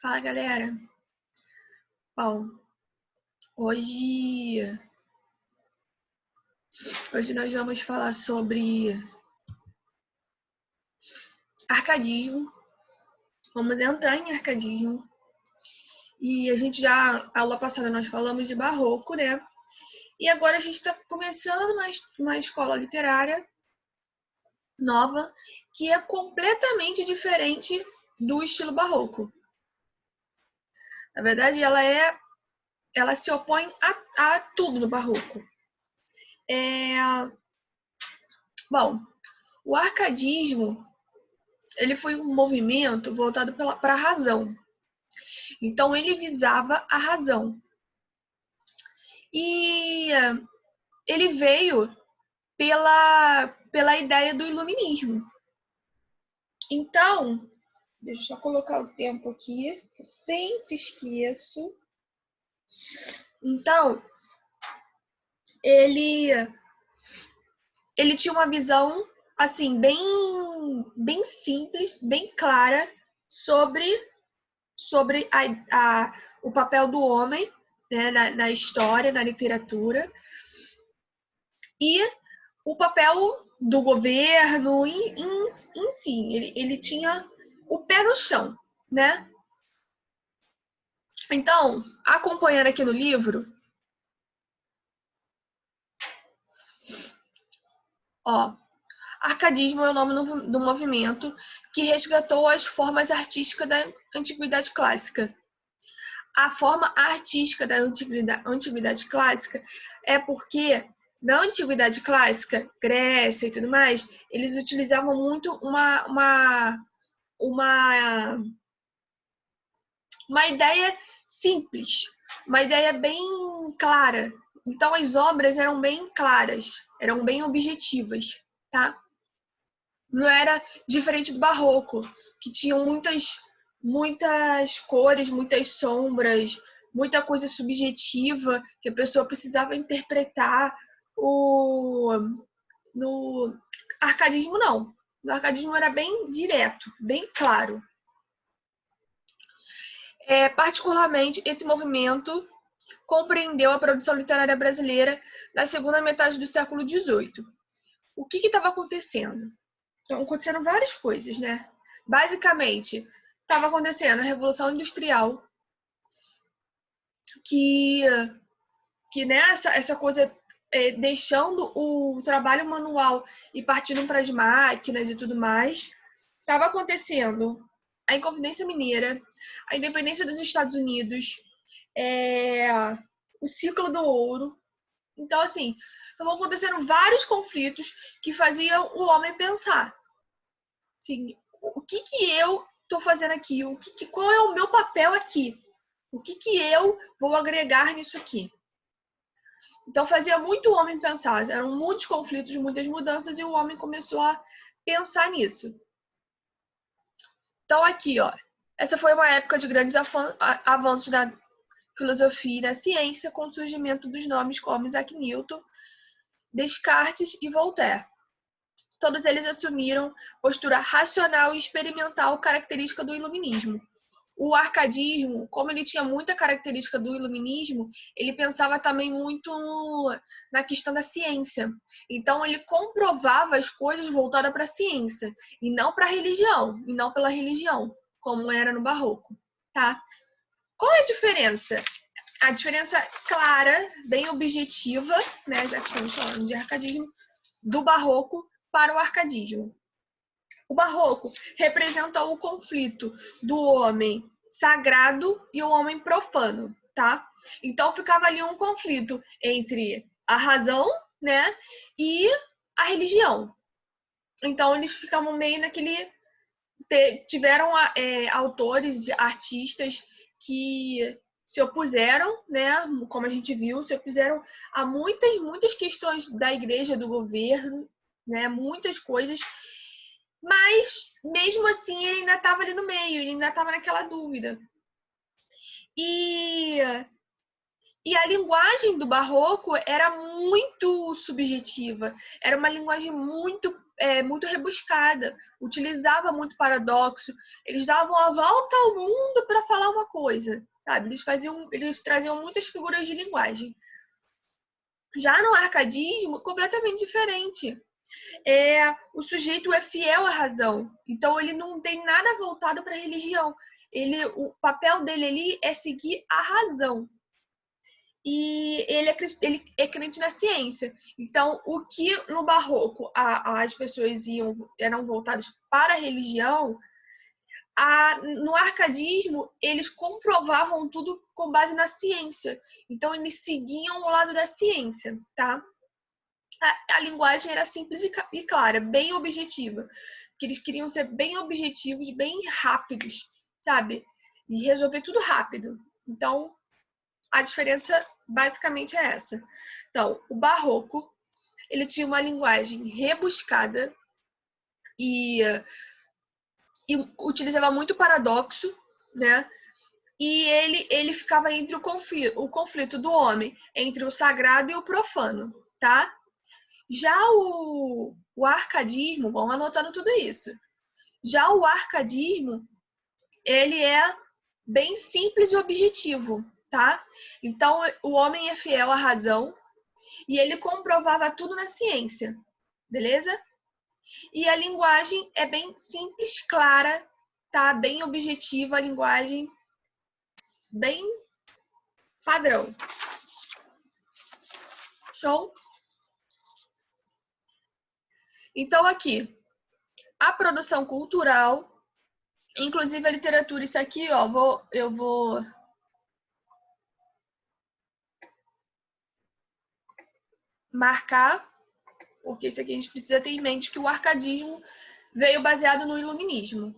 Fala, galera. Bom, hoje, hoje nós vamos falar sobre arcadismo. Vamos entrar em arcadismo. E a aula passada nós falamos de barroco, né? E agora a gente está começando uma escola literária nova, que é completamente diferente do estilo barroco. Na verdade, ela se opõe a tudo no barroco. Bom, o arcadismo ele foi um movimento voltado para a razão. Então, ele visava a razão. E ele veio pela ideia do iluminismo. Então, deixa eu só colocar o tempo aqui, que eu sempre esqueço. Então, ele tinha uma visão assim bem simples, bem clara sobre o papel do homem, né, na história, na literatura, e o papel do governo em si. Ele tinha o pé no chão, né? Então, acompanhando aqui no livro, ó, arcadismo é o nome do movimento que resgatou as formas artísticas da antiguidade clássica. A forma artística da antiguidade clássica é porque na antiguidade clássica, Grécia e tudo mais, eles utilizavam muito uma ideia simples, uma ideia bem clara. Então as obras eram bem claras, eram bem objetivas, tá? Não era diferente do barroco, que tinham muitas cores, muitas sombras, muita coisa subjetiva que a pessoa precisava interpretar. No arcadismo, não. No arcadismo era bem direto, bem claro. Particularmente, esse movimento compreendeu a produção literária brasileira na segunda metade do século XVIII. O que estava acontecendo? Então, aconteceram várias coisas, né? Basicamente, estava acontecendo a Revolução Industrial, que essa coisa deixando o trabalho manual e partindo para as máquinas e tudo mais. Estava acontecendo a Inconfidência Mineira, a independência dos Estados Unidos, o ciclo do ouro. Então, assim, estavam acontecendo vários conflitos que faziam o homem pensar. Assim, o que eu estou fazendo aqui? Qual é o meu papel aqui? O que eu vou agregar nisso aqui? Então, fazia muito o homem pensar. Eram muitos conflitos, muitas mudanças, e o homem começou a pensar nisso. Então, aqui, ó, essa foi uma época de grandes avanços na filosofia e na ciência, com o surgimento dos nomes como Isaac Newton, Descartes e Voltaire. Todos eles assumiram postura racional e experimental característica do iluminismo. O arcadismo, como ele tinha muita característica do iluminismo, ele pensava também muito na questão da ciência. Então, ele comprovava as coisas voltadas para a ciência, e não para a religião, e não pela religião, como era no barroco, tá? Qual é a diferença? A diferença clara, bem objetiva, né, já que estamos falando de arcadismo, do barroco para o arcadismo. O barroco representa o conflito do homem sagrado e o homem profano, tá? Então ficava ali um conflito entre a razão, né, e a religião. Então eles ficavam meio naquele... Tiveram autores, artistas que se opuseram, né, como a gente viu, se opuseram a muitas questões da igreja, do governo, né, muitas coisas. Mas, mesmo assim, ele ainda estava ali no meio, ele ainda estava naquela dúvida. E a linguagem do barroco era muito subjetiva, era uma linguagem muito muito rebuscada, utilizava muito paradoxo, eles davam a volta ao mundo para falar uma coisa, sabe? Eles traziam muitas figuras de linguagem. Já no arcadismo, completamente diferente. O sujeito é fiel à razão, então ele não tem nada voltado para a religião. O papel dele ali é seguir a razão. E ele é crente na ciência. Então, o que no barroco as pessoas eram voltadas para a religião, no arcadismo eles comprovavam tudo com base na ciência. Então, eles seguiam o lado da ciência, tá? A linguagem era simples e clara, bem objetiva. Porque eles queriam ser bem objetivos, bem rápidos, sabe? E resolver tudo rápido. Então, a diferença basicamente é essa. Então, o barroco, ele tinha uma linguagem rebuscada e utilizava muito paradoxo, né? E ele ficava entre o conflito do homem, entre o sagrado e o profano, tá? Já o arcadismo, vamos anotando tudo isso. Já o arcadismo, ele é bem simples e objetivo, tá? Então, o homem é fiel à razão e ele comprovava tudo na ciência, beleza? E a linguagem é bem simples, clara, tá? Bem objetiva, a linguagem bem padrão. Show? Então, aqui, a produção cultural, inclusive a literatura, isso aqui, ó, eu vou marcar, porque isso aqui a gente precisa ter em mente que o arcadismo veio baseado no iluminismo.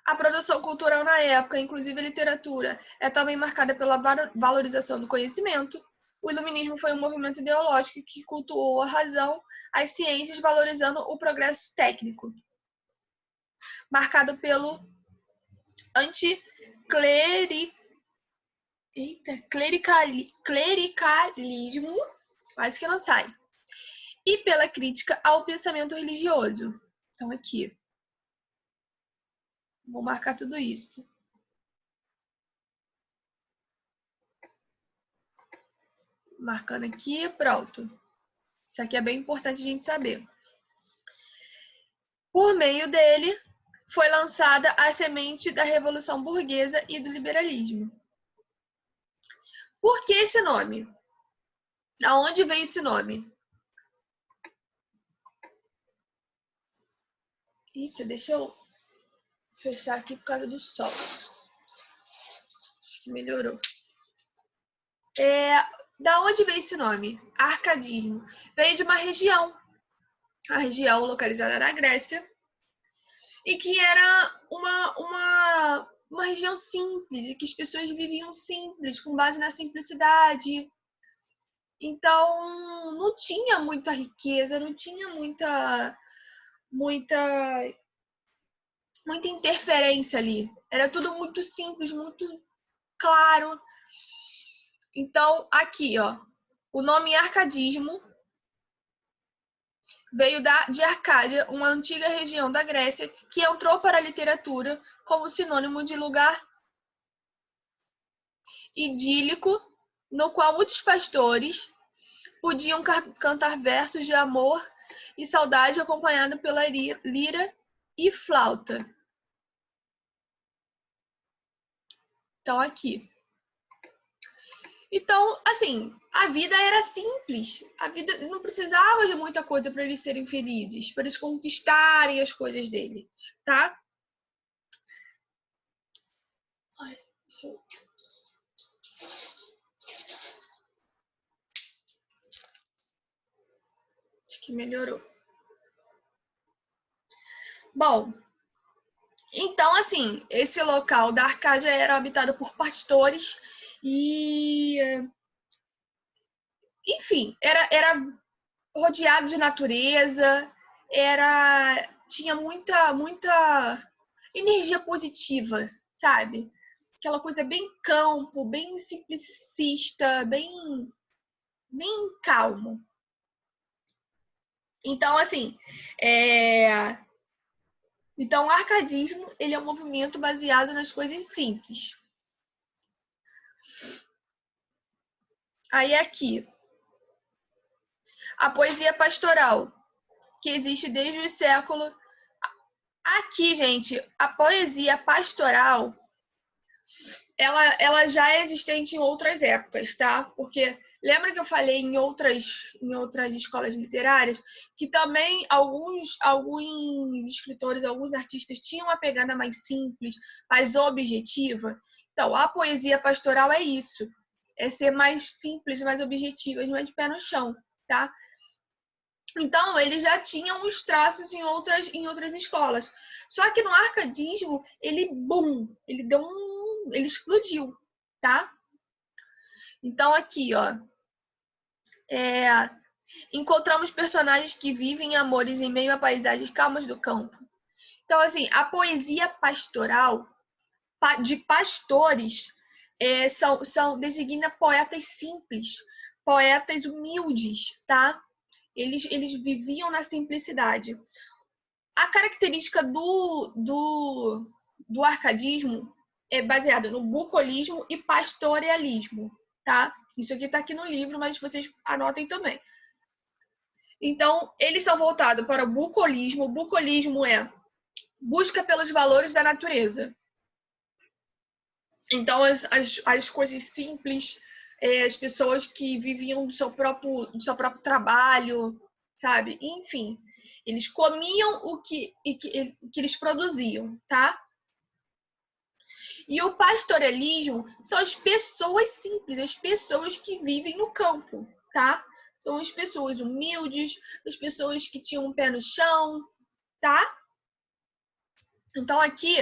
A produção cultural na época, inclusive a literatura, é também marcada pela valorização do conhecimento. O iluminismo foi um movimento ideológico que cultuou a razão, as ciências, valorizando o progresso técnico, marcado pelo clericalismo, quase que não sai, e pela crítica ao pensamento religioso. Então, aqui, vou marcar tudo isso. Marcando aqui, pronto. Isso aqui é bem importante a gente saber. Por meio dele, foi lançada a semente da Revolução Burguesa e do liberalismo. Por que esse nome? Aonde vem esse nome? Eita, deixa eu fechar aqui por causa do sol. Acho que melhorou. Da onde veio esse nome? Arcadismo. Veio de uma região. A região localizada na Grécia. E que era uma região simples. E que as pessoas viviam simples, com base na simplicidade. Então, não tinha muita riqueza, não tinha muita interferência ali. Era tudo muito simples, muito claro. Então, aqui, ó, o nome arcadismo veio de Arcádia, uma antiga região da Grécia que entrou para a literatura como sinônimo de lugar idílico, no qual muitos pastores podiam cantar versos de amor e saudade acompanhado pela lira e flauta. Então, aqui. Então, assim, a vida era simples. A vida não precisava de muita coisa para eles serem felizes, para eles conquistarem as coisas deles, tá? Ai, deixa eu... Acho que melhorou. Bom, então, assim, esse local da Arcádia era habitado por pastores e... Enfim, era rodeado de natureza, tinha muita energia positiva, sabe? Aquela coisa bem campo, bem simplicista, bem calmo. Então, assim, então, o arcadismo, ele é um movimento baseado nas coisas simples. Aí, aqui, a poesia pastoral, que existe desde o século... Aqui, gente, a poesia pastoral, ela já é existente em outras épocas, tá? Porque lembra que eu falei em outras escolas literárias que também alguns escritores, alguns artistas tinham uma pegada mais simples, mais objetiva? Então, a poesia pastoral é isso. É ser mais simples, mais objetiva, mais de pé no chão, tá? Então, eles já tinham os traços em outras escolas. Só que no arcadismo, ele ele explodiu, tá? Então, aqui, ó, encontramos personagens que vivem amores em meio a paisagens calmas do campo. Então, assim, a poesia pastoral de pastores designa poetas simples, poetas humildes, tá? Eles viviam na simplicidade. A característica do arcadismo é baseada no bucolismo e pastoralismo, tá? Isso aqui está aqui no livro, mas vocês anotem também. Então, eles são voltados para o bucolismo. O bucolismo é busca pelos valores da natureza. Então, as coisas simples, as pessoas que viviam do seu próprio trabalho, sabe? Enfim, eles comiam o que eles produziam, tá? E o pastoralismo são as pessoas simples, as pessoas que vivem no campo, tá? São as pessoas humildes, as pessoas que tinham um pé no chão, tá? Então, aqui...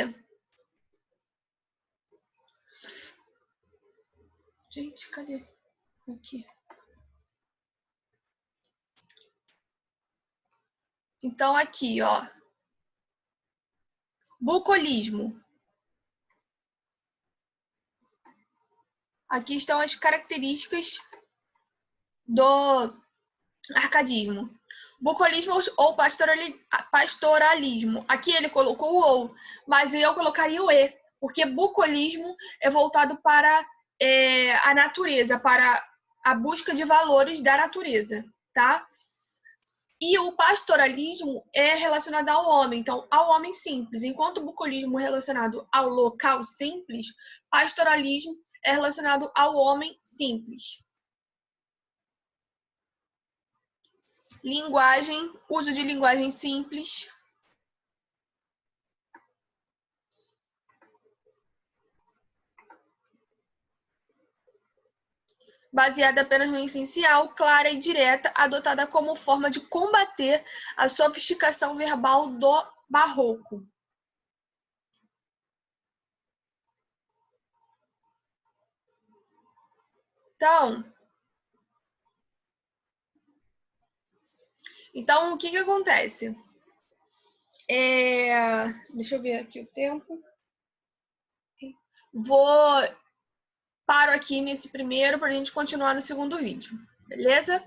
Gente, cadê? Aqui. Então, aqui, ó. Bucolismo. Aqui estão as características do arcadismo. Bucolismo ou pastoralismo. Aqui ele colocou o ou, mas eu colocaria o e, porque bucolismo é voltado para a natureza, para a busca de valores da natureza, tá? E o pastoralismo é relacionado ao homem, então ao homem simples. Enquanto o bucolismo é relacionado ao local simples, pastoralismo é relacionado ao homem simples. Linguagem, uso de linguagem simples. Baseada apenas no essencial, clara e direta, adotada como forma de combater a sofisticação verbal do barroco. Então o que acontece? Deixa eu ver aqui o tempo. Paro aqui nesse primeiro para a gente continuar no segundo vídeo, beleza?